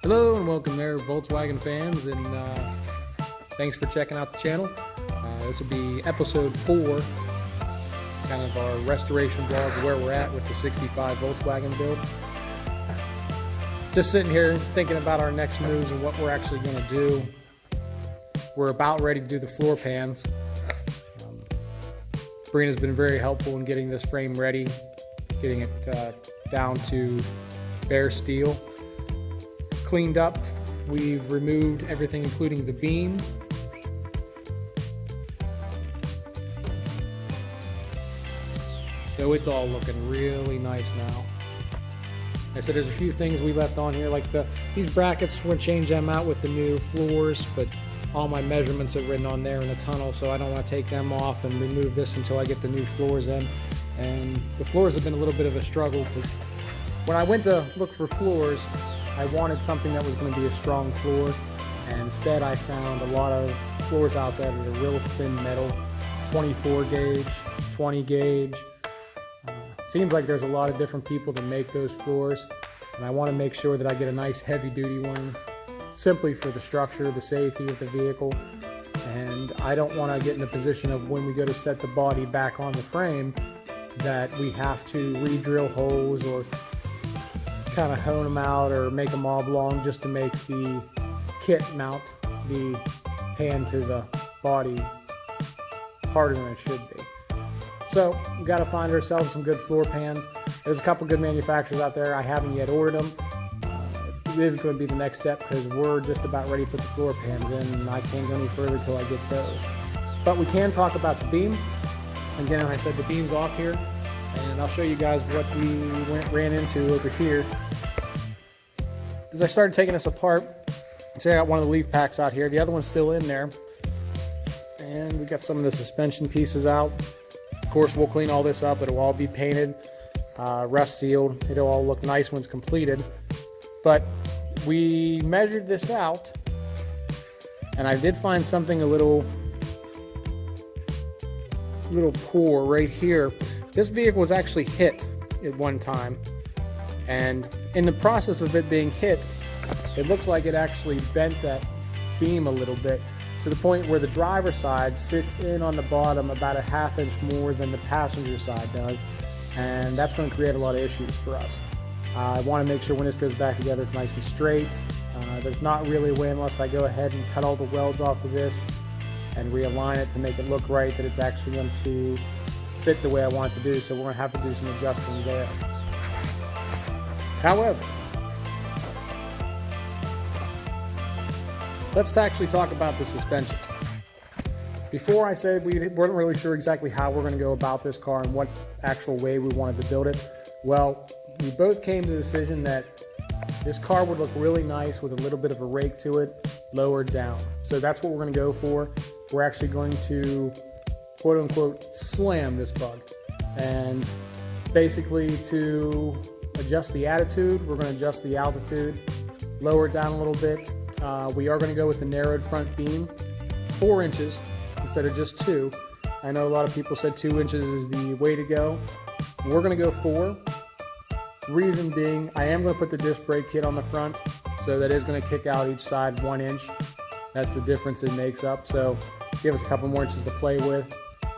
Hello and welcome there, Volkswagen fans, and thanks for checking out the channel. This will be episode 4, kind of our restoration vlog, where we're at with the 65 Volkswagen build. Just sitting here thinking about our next moves and what we're actually going to do. We're about ready to do the floor pans. Brina's been very helpful in getting this frame ready, getting it down to bare steel. Cleaned up. We've removed everything including the beam. So it's all looking really nice now. I said there's a few things we left on here, like these brackets, we're gonna change them out with the new floors, but all my measurements are written on there in the tunnel, so I don't want to take them off and remove this until I get the new floors in. And the floors have been a little bit of a struggle because when I went to look for floors, I wanted something that was going to be a strong floor, and instead I found a lot of floors out there that are real thin metal, 24 gauge, 20 gauge. Seems like there's a lot of different people that make those floors, and I want to make sure that I get a nice heavy duty one, simply for the structure, the safety of the vehicle. And I don't want to get in the position of when we go to set the body back on the frame that we have to re-drill holes or kind of hone them out or make them oblong just to make the kit mount the pan to the body harder than it should be. So we got to find ourselves some good floor pans. There's a couple good manufacturers out there. I haven't yet ordered them. It is going to be the next step because we're just about ready to put the floor pans in, and I can't go any further until I get those. But we can talk about the beam. Again, like I said, the beam's off here, and I'll show you guys what we ran into over here. As I started taking this apart, say I got one of the leaf packs out here, the other one's still in there, and we got some of the suspension pieces out. Of course, we'll clean all this up. It'll all be painted, rust sealed. It'll all look nice when it's completed. But we measured this out, and I did find something a little poor right here. This vehicle was actually hit at one time, and in the process of it being hit, it looks like it actually bent that beam a little bit to the point where the driver's side sits in on the bottom about a ½ inch more than the passenger side does, and that's going to create a lot of issues for us. I want to make sure when this goes back together it's nice and straight. There's not really a way, unless I go ahead and cut all the welds off of this and realign it to make it look right, that it's actually going to fit the way I want it to do. So we're going to have to do some adjusting there. However, let's actually talk about the suspension. Before, I said we weren't really sure exactly how we're going to go about this car and what actual way we wanted to build it. Well, we both came to the decision that this car would look really nice with a little bit of a rake to it, lowered down. So that's what we're going to go for. We're actually going to, quote unquote, slam this bug. And basically, to adjust the attitude, we're going to adjust the altitude, lower it down a little bit. We are going to go with the narrowed front beam, 4 inches instead of just 2. I know a lot of people said 2 inches is the way to go. We're going to go 4. Reason being, I am going to put the disc brake kit on the front, so that is going to kick out each side 1 inch. That's the difference it makes up, so give us a couple more inches to play with.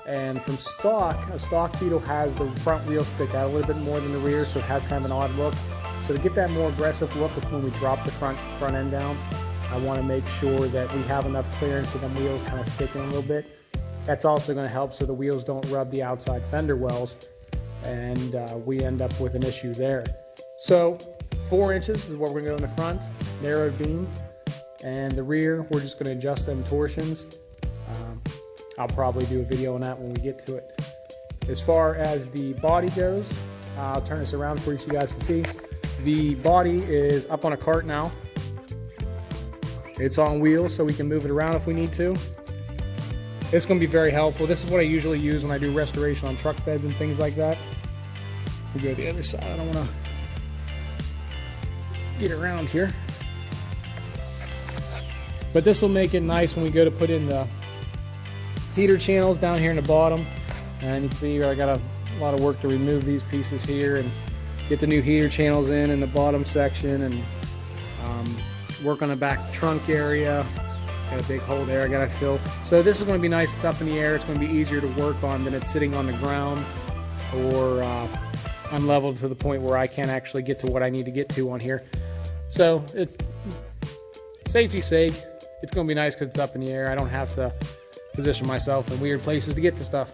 And from stock, a stock Beetle has the front wheels stick out a little bit more than the rear, so it has kind of an odd look. So to get that more aggressive look when we drop the front end down, I want to make sure that we have enough clearance so the wheels kind of sticking a little bit. That's also going to help so the wheels don't rub the outside fender wells, and we end up with an issue there. So 4 inches is what we're going to go in the front, narrowed beam, and the rear, we're just going to adjust them torsions. I'll probably do a video on that when we get to it. As far as the body goes, I'll turn this around for you so you guys can see. The body is up on a cart now. It's on wheels, so we can move it around if we need to. It's going to be very helpful. This is what I usually use when I do restoration on truck beds and things like that. We go to the other side. I don't want to get around here. But this will make it nice when we go to put in the heater channels down here in the bottom. And you can see I got a lot of work to remove these pieces here and get the new heater channels in the bottom section, and Work on the back trunk area. Got a big hole there I gotta fill. So this is going to be nice. It's up in the air. It's going to be easier to work on than it's sitting on the ground or unleveled to the point where I can't actually get to what I need to get to on here. So it's safety's sake. It's going to be nice because it's up in the air. I don't have to position myself in weird places to get to stuff.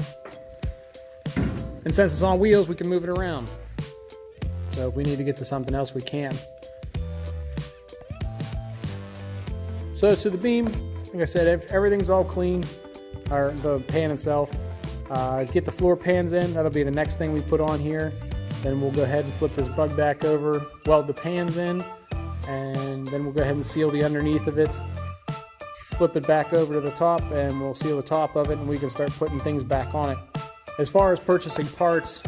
And since it's on wheels, we can move it around. So if we need to get to something else, we can. So to the beam, like I said, everything's all clean, or the pan itself. Get the floor pans in. That'll be the next thing we put on here. Then we'll go ahead and flip this bug back over, weld the pans in, and then we'll go ahead and seal the underneath of it. Flip it back over to the top, and we'll seal the top of it, and we can start putting things back on it. As far as purchasing parts,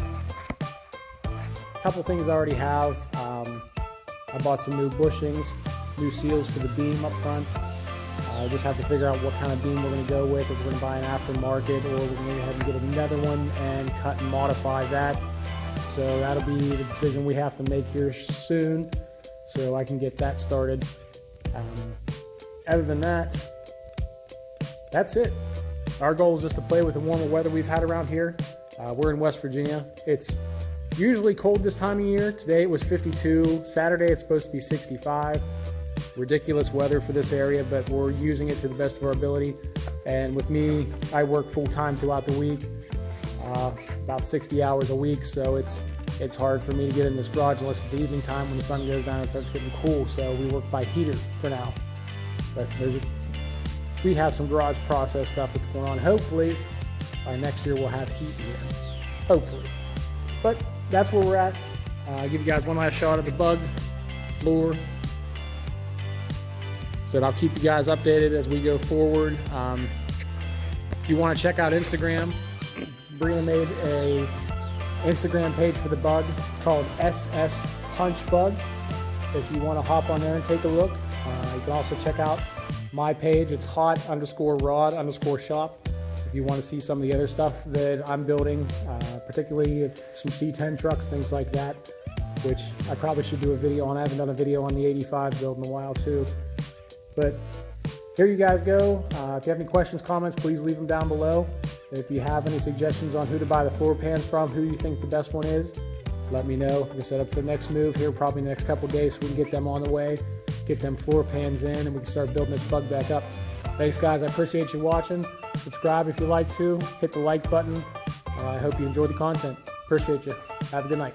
a couple things I already have. I bought some new bushings, new seals for the beam up front. I just have to figure out what kind of beam we're going to go with, if we're going to buy an aftermarket or we're going to go ahead and get another one and cut and modify that. So that'll be the decision we have to make here soon, so I can get that started. Other than that, that's it. Our goal is just to play with the warmer weather we've had around here. We're in West Virginia. It's usually cold this time of year. Today it was 52. Saturday it's supposed to be 65. Ridiculous weather for this area, but we're using it to the best of our ability. And with me, I work full-time throughout the week, about 60 hours a week, so it's hard for me to get in this garage unless it's evening time when the sun goes down and starts getting cool. So we work by heater for now. But we have some garage process stuff that's going on. Hopefully by next year we'll have heat here. Hopefully. But that's where we're at. I'll give you guys one last shot of the bug floor. So I'll keep you guys updated as we go forward. If you want to check out Instagram, Brina made a Instagram page for the bug. It's called SS Punch Bug. If you want to hop on there and take a look, you can also check out my page. It's hot_rod_shop. If you want to see some of the other stuff that I'm building, particularly some C10 trucks, things like that, which I probably should do a video on. I haven't done a video on the 85 build in a while too. But here you guys go. If you have any questions, comments, please leave them down below. If you have any suggestions on who to buy the floor pans from, who you think the best one is, let me know. Like I said, that's the next move here, probably in the next couple of days, so we can get them on the way, get them floor pans in, and we can start building this bug back up. Thanks, guys. I appreciate you watching. Subscribe if you like to. Hit the like button. I hope you enjoyed the content. Appreciate you. Have a good night.